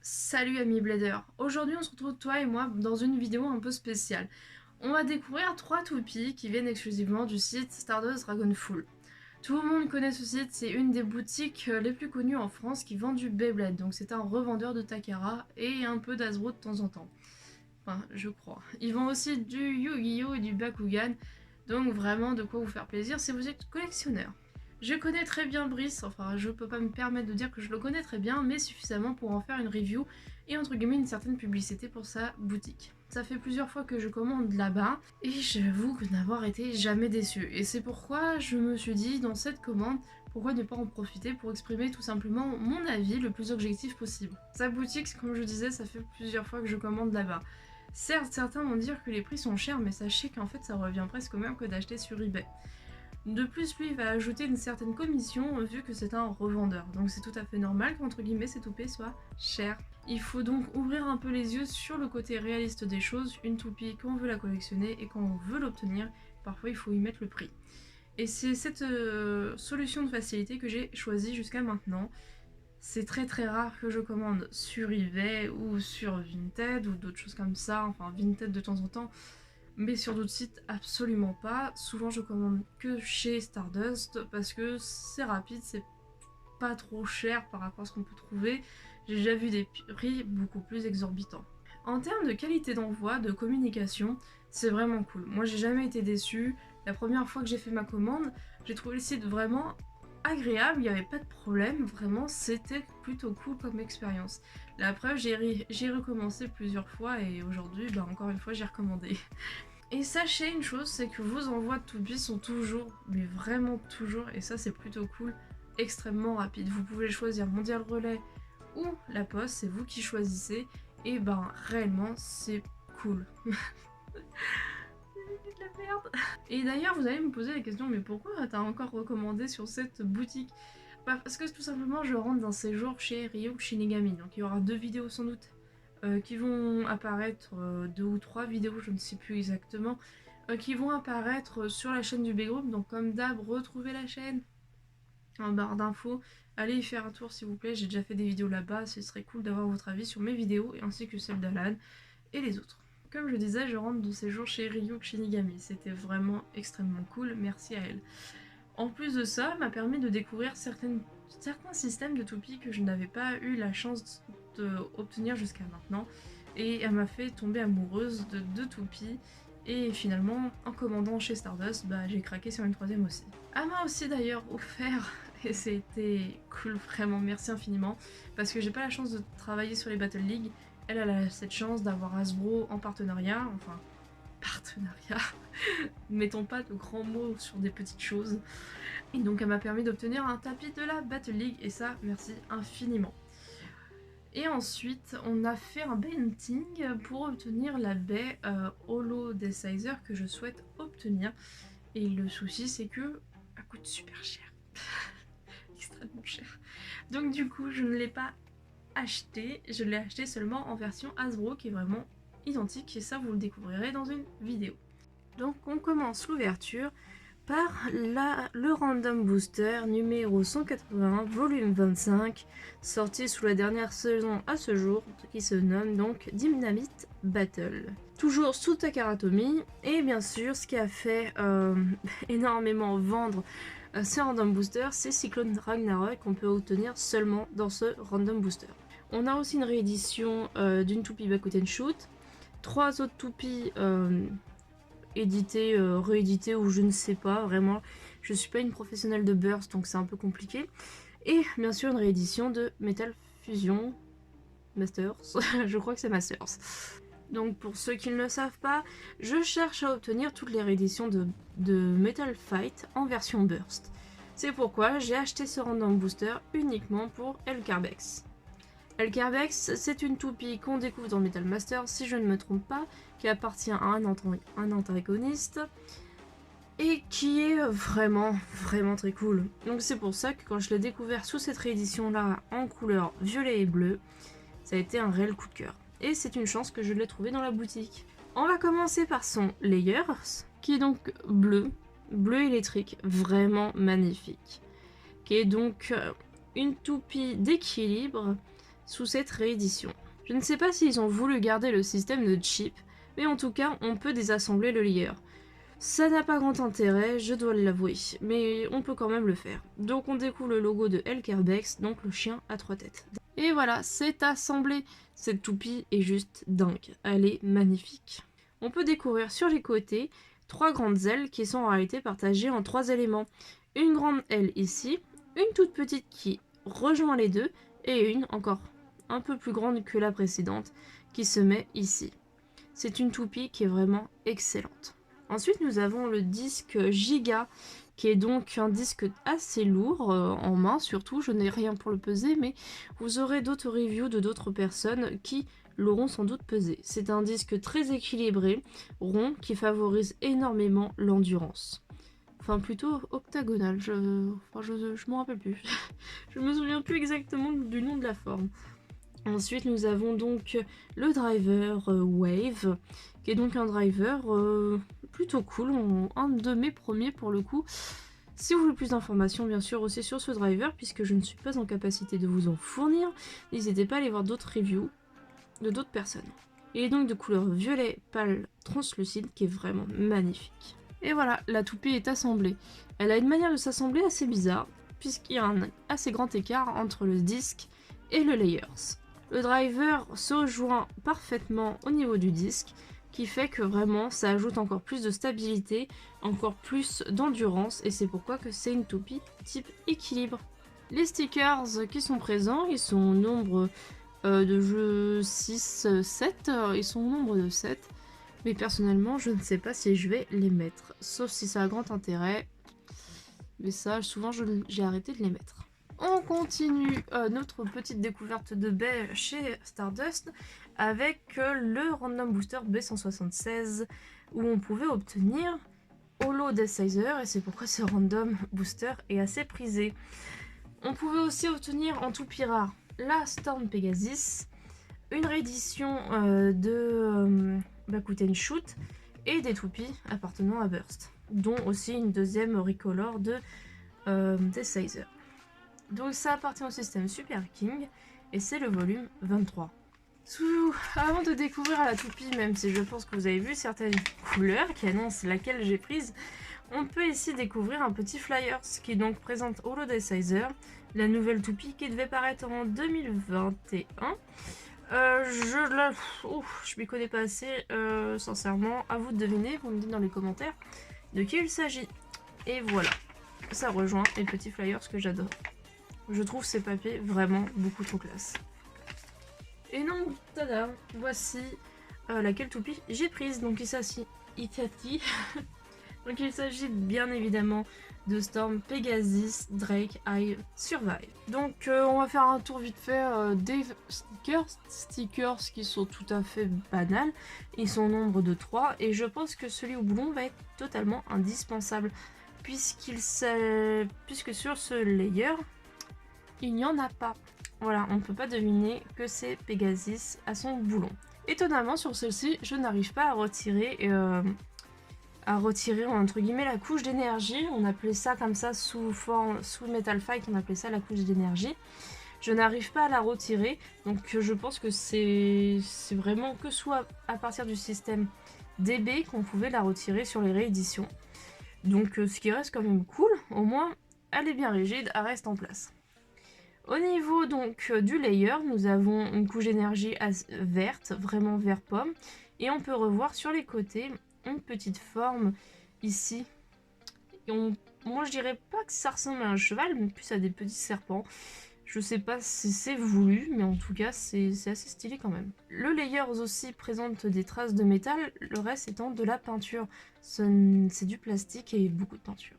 Salut amis Blader, aujourd'hui on se retrouve toi et moi dans une vidéo un peu spéciale. On va découvrir 3 toupies qui viennent exclusivement du site Stardust Dragonful. Tout le monde connaît ce site, c'est une des boutiques les plus connues en France qui vend du Beyblade, donc c'est un revendeur de Takara et un peu d'Hasbro de temps en temps. Enfin, je crois. Ils vendent aussi du Yu-Gi-Oh et du Bakugan, donc vraiment de quoi vous faire plaisir si vous êtes collectionneur. Je connais très bien Brice, enfin je peux pas me permettre de dire que je le connais très bien, mais suffisamment pour en faire une review et entre guillemets une certaine publicité pour sa boutique. Ça fait plusieurs fois que je commande là-bas et j'avoue n'avoir été jamais déçue. Et c'est pourquoi je me suis dit dans cette commande, pourquoi ne pas en profiter pour exprimer tout simplement mon avis le plus objectif possible. Sa boutique, comme je disais, ça fait plusieurs fois que je commande là-bas. Certes, certains vont dire que les prix sont chers, mais sachez qu'en fait ça revient presque au même que d'acheter sur eBay. De plus, lui, il va ajouter une certaine commission vu que c'est un revendeur. Donc c'est tout à fait normal qu'entre guillemets ces toupées soient chères. Il faut donc ouvrir un peu les yeux sur le côté réaliste des choses. Une toupie, quand on veut la collectionner et quand on veut l'obtenir, parfois il faut y mettre le prix. Et c'est cette solution de facilité que j'ai choisie jusqu'à maintenant. C'est très très rare que je commande sur eBay ou sur Vinted ou d'autres choses comme ça, enfin Vinted de temps en temps, mais sur d'autres sites absolument pas. Souvent je commande que chez Stardust parce que c'est rapide, c'est pas trop cher par rapport à ce qu'on peut trouver. J'ai déjà vu des prix beaucoup plus exorbitants. En termes de qualité d'envoi, de communication, c'est vraiment cool. Moi j'ai jamais été déçue. La première fois que j'ai fait ma commande, j'ai trouvé le site vraiment agréable, il n'y avait pas de problème, vraiment c'était plutôt cool comme expérience. La preuve, j'ai recommencé plusieurs fois et aujourd'hui, encore une fois, j'ai recommandé. Et sachez une chose, c'est que vos envois de toupies sont toujours, mais vraiment toujours, et ça c'est plutôt cool, extrêmement rapides. Vous pouvez choisir Mondial Relais ou La Poste, c'est vous qui choisissez, et réellement c'est cool. De la merde. Et d'ailleurs, vous allez me poser la question, mais pourquoi t'as encore recommandé sur cette boutique? Parce que tout simplement, je rentre d'un séjour chez Ryuk Shinigami, donc il y aura 2 vidéos sans doute qui vont apparaître, 2 ou 3 vidéos, je ne sais plus exactement, qui vont apparaître sur la chaîne du B-Group, donc comme d'hab, retrouvez la chaîne en barre d'infos, allez y faire un tour s'il vous plaît, j'ai déjà fait des vidéos là-bas, ce serait cool d'avoir votre avis sur mes vidéos, ainsi que celle d'Alan et les autres. Comme je disais, je rentre de séjour chez Ryuk Shinigami, c'était vraiment extrêmement cool, merci à elle. En plus de ça, m'a permis de découvrir certains systèmes de toupies que je n'avais pas eu la chance d'obtenir jusqu'à maintenant, et elle m'a fait tomber amoureuse de 2 toupies, et finalement, en commandant chez Stardust, j'ai craqué sur une 3ème aussi. Elle m'a aussi d'ailleurs offert, et c'était cool, vraiment merci infiniment, parce que j'ai pas la chance de travailler sur les Battle League, elle a cette chance d'avoir Hasbro en partenariat, enfin, partenariat, mettons pas de grands mots sur des petites choses, et donc elle m'a permis d'obtenir un tapis de la Battle League, et ça, merci infiniment. Et ensuite, on a fait un painting pour obtenir la baie Holo Decizer que je souhaite obtenir. Et le souci, c'est que elle coûte super cher. Extrêmement cher. Donc du coup, je ne l'ai pas acheté. Je l'ai acheté seulement en version Hasbro qui est vraiment identique. Et ça, vous le découvrirez dans une vidéo. Donc on commence l'ouverture par le Random Booster numéro 181, volume 25, sorti sous la dernière saison à ce jour, qui se nomme donc Dynamite Battle. Toujours sous Takara Tomy, et bien sûr, ce qui a fait énormément vendre ce Random Booster, c'est Cyclone Ragnarok qu'on peut obtenir seulement dans ce Random Booster. On a aussi une réédition d'une toupie Bakuten Shoot, 3 autres toupies édité, réédité ou je ne sais pas, vraiment, je suis pas une professionnelle de Burst donc c'est un peu compliqué. Et bien sûr une réédition de Metal Fusion Masters, je crois que c'est Masters. Donc pour ceux qui ne le savent pas, je cherche à obtenir toutes les rééditions de Metal Fight en version Burst. C'est pourquoi j'ai acheté ce Random Booster uniquement pour El Carbex. El Carbex, c'est une toupie qu'on découvre dans Metal Master, si je ne me trompe pas, qui appartient à un antagoniste, et qui est vraiment très cool. Donc c'est pour ça que quand je l'ai découvert sous cette réédition là, en couleur violet et bleu, ça a été un réel coup de cœur. Et c'est une chance que je l'ai trouvé dans la boutique. On va commencer par son Layers, qui est donc bleu électrique, vraiment magnifique. Qui est donc une toupie d'équilibre, sous cette réédition. Je ne sais pas s'ils ont voulu garder le système de chip, mais en tout cas, on peut désassembler le layer. Ça n'a pas grand intérêt, je dois l'avouer, mais on peut quand même le faire. Donc on découvre le logo de Elkerbex, donc le chien à 3 têtes. Et voilà, c'est assemblé. Cette toupie est juste dingue, elle est magnifique. On peut découvrir sur les côtés 3 grandes ailes qui sont en réalité partagées en 3 éléments. Une grande aile ici, une toute petite qui rejoint les deux, et une encore un peu plus grande que la précédente qui se met ici. C'est une toupie qui est vraiment excellente. Ensuite, nous avons le disque Giga, qui est donc un disque assez lourd en main, surtout. Je n'ai rien pour le peser, mais vous aurez d'autres reviews de d'autres personnes qui l'auront sans doute pesé. C'est un disque très équilibré, rond, qui favorise énormément l'endurance. Enfin, plutôt octagonal, je m'en rappelle plus. Je me souviens plus exactement du nom de la forme. Ensuite, nous avons donc le driver Wave, qui est donc un driver plutôt cool, un de mes premiers pour le coup. Si vous voulez plus d'informations, bien sûr, aussi sur ce driver, puisque je ne suis pas en capacité de vous en fournir, n'hésitez pas à aller voir d'autres reviews de d'autres personnes. Il est donc de couleur violet pâle translucide, qui est vraiment magnifique. Et voilà, la toupie est assemblée. Elle a une manière de s'assembler assez bizarre, puisqu'il y a un assez grand écart entre le disque et le layers. Le driver se rejoint parfaitement au niveau du disque, qui fait que vraiment ça ajoute encore plus de stabilité, encore plus d'endurance, et c'est pourquoi que c'est une toupie type équilibre. Les stickers qui sont présents, ils sont au nombre de jeux 6, 7, ils sont au nombre de 7, mais personnellement je ne sais pas si je vais les mettre, sauf si ça a grand intérêt, mais ça souvent j'ai arrêté de les mettre. On continue notre petite découverte de baie chez Stardust avec le Random Booster B176 où on pouvait obtenir Holo Death Sizer, et c'est pourquoi ce Random Booster est assez prisé. On pouvait aussi obtenir en toupie rare la Storm Pegasus, une réédition de Bakuten Shoot et des toupies appartenant à Burst, dont aussi une deuxième recolor de Death Sizer. Donc ça appartient au système Super King et c'est le volume 23. Avant de découvrir la toupie, même si je pense que vous avez vu certaines couleurs qui annoncent laquelle j'ai prise, on peut ici découvrir un petit flyer qui donc présente Holo Death Sizer, la nouvelle toupie qui devait paraître en 2021. Je m'y connais pas assez, sincèrement, à vous de deviner, vous me dites dans les commentaires de qui il s'agit. Et voilà, ça rejoint les petits flyers que j'adore. Je trouve ces papiers vraiment beaucoup trop classe. Et donc, tada, voici laquelle toupie j'ai prise. Donc il s'agit donc il s'agit bien évidemment de Storm Pegasus Drake Eye Survive. Donc on va faire un tour vite fait des stickers qui sont tout à fait banals. Ils sont au nombre de 3 et je pense que celui au boulon va être totalement indispensable puisque sur ce layer il n'y en a pas. Voilà, on ne peut pas deviner que c'est Pegasus à son boulon. Étonnamment, sur celle-ci, je n'arrive pas à retirer entre guillemets la couche d'énergie. On appelait ça comme ça sous Metal Fight, on appelait ça la couche d'énergie. Je n'arrive pas à la retirer, donc je pense que c'est vraiment que soit à partir du système DB qu'on pouvait la retirer sur les rééditions. Donc ce qui reste quand même cool, au moins elle est bien rigide, elle reste en place. Au niveau donc du layer, nous avons une couche d'énergie verte, vraiment vert pomme, et on peut revoir sur les côtés une petite forme ici. Moi je dirais pas que ça ressemble à un cheval, mais plus à des petits serpents. Je sais pas si c'est voulu, mais en tout cas c'est assez stylé quand même. Le layer aussi présente des traces de métal, le reste étant de la peinture. C'est du plastique et beaucoup de peinture.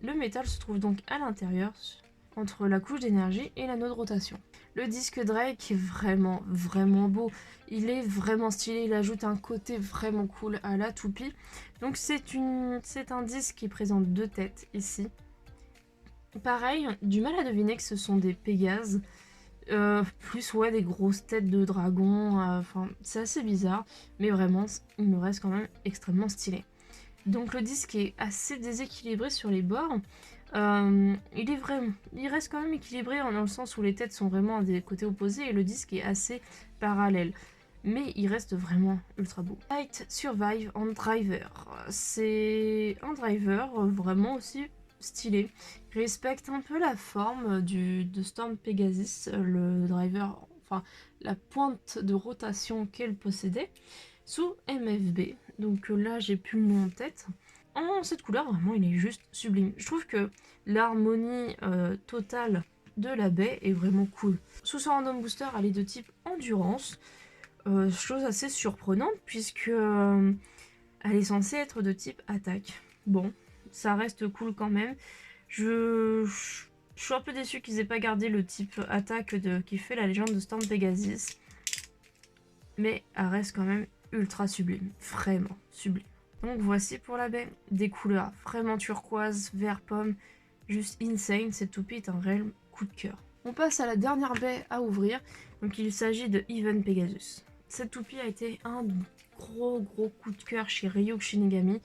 Le métal se trouve donc à l'intérieur, entre la couche d'énergie et l'anneau de rotation. Le disque Drake est vraiment beau, il est vraiment stylé, il ajoute un côté vraiment cool à la toupie. Donc c'est un disque qui présente 2 têtes ici. Pareil, du mal à deviner que ce sont des Pégases, plus ouais des grosses têtes de dragon, enfin c'est assez bizarre, mais vraiment il me reste quand même extrêmement stylé. Donc le disque est assez déséquilibré sur les bords. Il reste quand même équilibré dans le sens où les têtes sont vraiment à des côtés opposés et le disque est assez parallèle. Mais il reste vraiment ultra beau. Light Survive en driver. C'est un driver vraiment aussi stylé. Il respecte un peu la forme de Storm Pegasus, le driver, enfin la pointe de rotation qu'elle possédait, sous MFB. Donc là, j'ai plus le nom en tête. En cette couleur, vraiment, il est juste sublime. Je trouve que l'harmonie totale de la baie est vraiment cool. Sous son random booster, elle est de type endurance. Chose assez surprenante puisque elle est censée être de type attaque. Bon, ça reste cool quand même. Je suis un peu déçue qu'ils aient pas gardé le type attaque qui fait la légende de Storm Pegasus. Mais elle reste quand même ultra sublime. Vraiment sublime. Donc voici pour la baie. Des couleurs vraiment turquoise, vert pomme. Juste insane. Cette toupie est un réel coup de cœur. On passe à la dernière baie à ouvrir. Donc il s'agit de Even Pegasus. Cette toupie a été un gros coup de cœur chez Ryuk Shinigami.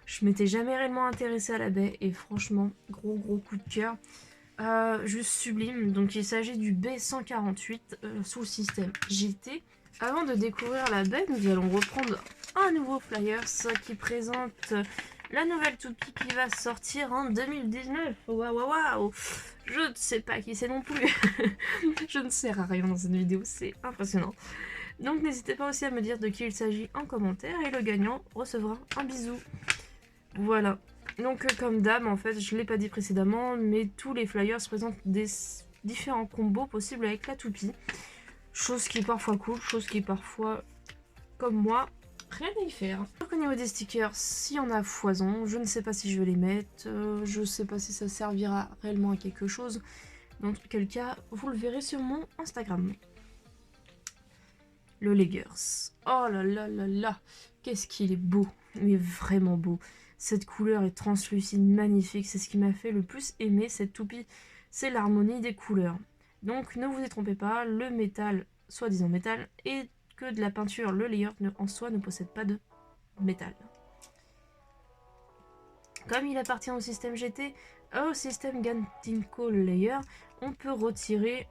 Je m'étais jamais réellement intéressée à la baie et franchement, gros coup de cœur. Juste sublime. Donc il s'agit du B148 sous le système GT. Avant de découvrir la baie, nous allons reprendre un nouveau flyers qui présente la nouvelle toupie qui va sortir en 2019. Waouh. Je ne sais pas qui c'est non plus. Je ne sers à rien dans cette vidéo, c'est impressionnant. Donc n'hésitez pas aussi à me dire de qui il s'agit en commentaire et le gagnant recevra un bisou. Voilà. Donc comme d'hab, en fait, je ne l'ai pas dit précédemment, mais tous les flyers présentent des différents combos possibles avec la toupie. Chose qui est parfois cool, chose qui est parfois, comme moi, rien à y faire. Donc au niveau des stickers, s'il y en a foison, je ne sais pas si je vais les mettre, je ne sais pas si ça servira réellement à quelque chose. Dans quel cas, vous le verrez sur mon Instagram. Le Leggers. Oh là, qu'est-ce qu'il est beau, mais vraiment beau. Cette couleur est translucide, magnifique, c'est ce qui m'a fait le plus aimer cette toupie. C'est l'harmonie des couleurs. Donc ne vous y trompez pas, le métal, soi-disant métal, et que de la peinture, le layer en soi ne possède pas de métal. Comme il appartient au système GT, au système Gantinco Layer, on peut retirer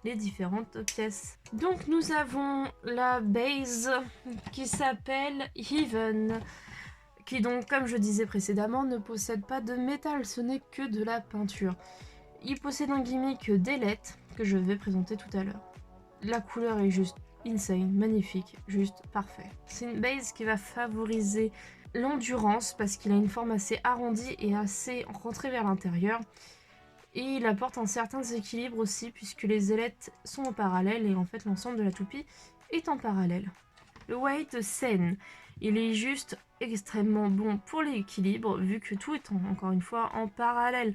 les différentes pièces. Donc nous avons la base qui s'appelle Even, qui donc, comme je disais précédemment, ne possède pas de métal, ce n'est que de la peinture. Il possède un gimmick d'ailette que je vais présenter tout à l'heure. La couleur est juste insane, magnifique, juste parfait. C'est une base qui va favoriser l'endurance parce qu'il a une forme assez arrondie et assez rentrée vers l'intérieur. Et il apporte un certain équilibre aussi puisque les ailettes sont en parallèle et en fait l'ensemble de la toupie est en parallèle. Le White Sen, il est juste extrêmement bon pour l'équilibre vu que tout est encore une fois en parallèle.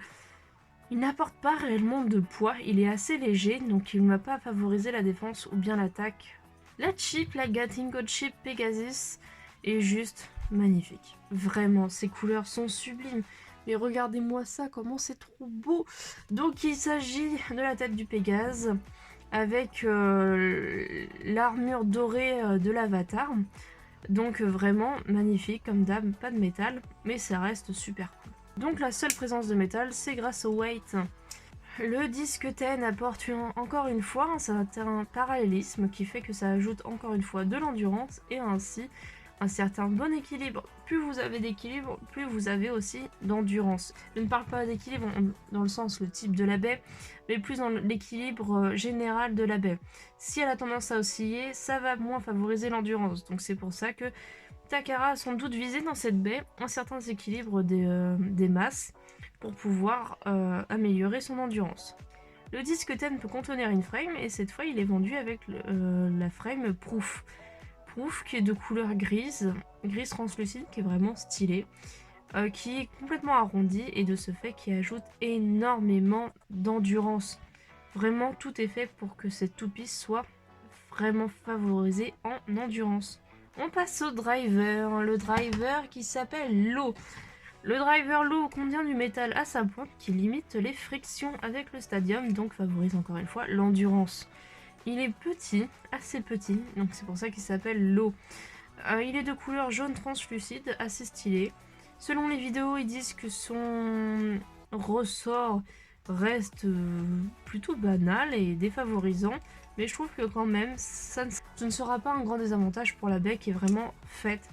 Il n'apporte pas réellement de poids, il est assez léger donc il ne va pas favoriser la défense ou bien l'attaque. La chip, la Gantinco Chip Pegasus est juste magnifique. Vraiment, ces couleurs sont sublimes. Mais regardez-moi ça, comment c'est trop beau. Donc il s'agit de la tête du Pégase avec l'armure dorée de l'avatar. Donc vraiment magnifique comme d'hab, pas de métal, mais ça reste super cool. Donc la seule présence de métal, c'est grâce au weight. Le disque TN apporte encore une fois un certain parallélisme qui fait que ça ajoute encore une fois de l'endurance et ainsi un certain bon équilibre. Plus vous avez d'équilibre, plus vous avez aussi d'endurance. Je ne parle pas d'équilibre dans le sens le type de la baie, mais plus dans l'équilibre général de la baie. Si elle a tendance à osciller, ça va moins favoriser l'endurance. Donc c'est pour ça que Takara a sans doute visé dans cette baie un certain équilibre des masses pour pouvoir améliorer son endurance. Le disque TEN peut contenir une frame et cette fois il est vendu avec la frame Proof. Proof qui est de couleur grise translucide, qui est vraiment stylé, qui est complètement arrondi et de ce fait qui ajoute énormément d'endurance. Vraiment tout est fait pour que cette toupie soit vraiment favorisée en endurance. On passe au driver, le driver qui s'appelle Low. Le driver Low contient du métal à sa pointe qui limite les frictions avec le stadium, donc favorise encore une fois l'endurance. Il est petit, assez petit, donc c'est pour ça qu'il s'appelle Low. Il est de couleur jaune translucide, assez stylé. Selon les vidéos, ils disent que son ressort reste plutôt banal et défavorisant, mais je trouve que quand même ce ne sera pas un grand désavantage pour la baie qui est vraiment faite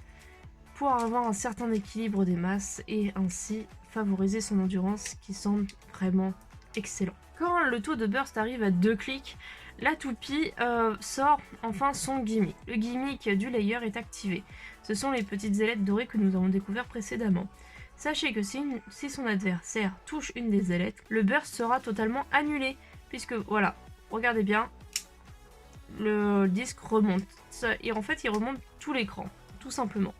pour avoir un certain équilibre des masses et ainsi favoriser son endurance qui semble vraiment excellent. Quand le taux de burst arrive à 2 clics, la toupie sort enfin son gimmick. Le gimmick du layer est activé. Ce sont les petites ailettes dorées que nous avons découvertes précédemment. Sachez que si son adversaire touche une des ailettes, le burst sera totalement annulé, puisque voilà, regardez bien, le disque remonte. Et en fait, il remonte tout l'écran, tout simplement.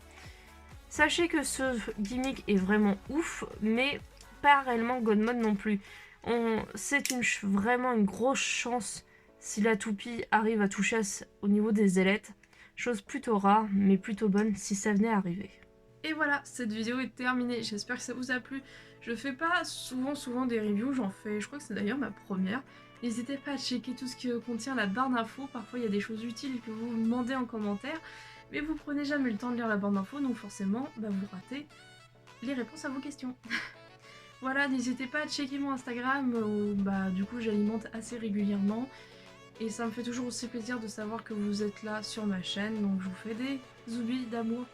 Sachez que ce gimmick est vraiment ouf, mais pas réellement God Mode non plus. C'est vraiment une grosse chance si la toupie arrive à toucher au niveau des ailettes. Chose plutôt rare, mais plutôt bonne si ça venait à arriver. Et voilà, cette vidéo est terminée. J'espère que ça vous a plu. Je fais pas souvent des reviews, j'en fais, je crois que c'est d'ailleurs ma première. N'hésitez pas à checker tout ce qui contient la barre d'infos. Parfois il y a des choses utiles que vous me demandez en commentaire. Mais vous prenez jamais le temps de lire la barre d'infos, donc forcément, vous ratez les réponses à vos questions. Voilà, n'hésitez pas à checker mon Instagram, où du coup j'alimente assez régulièrement. Et ça me fait toujours aussi plaisir de savoir que vous êtes là sur ma chaîne, donc je vous fais des zoubis d'amour.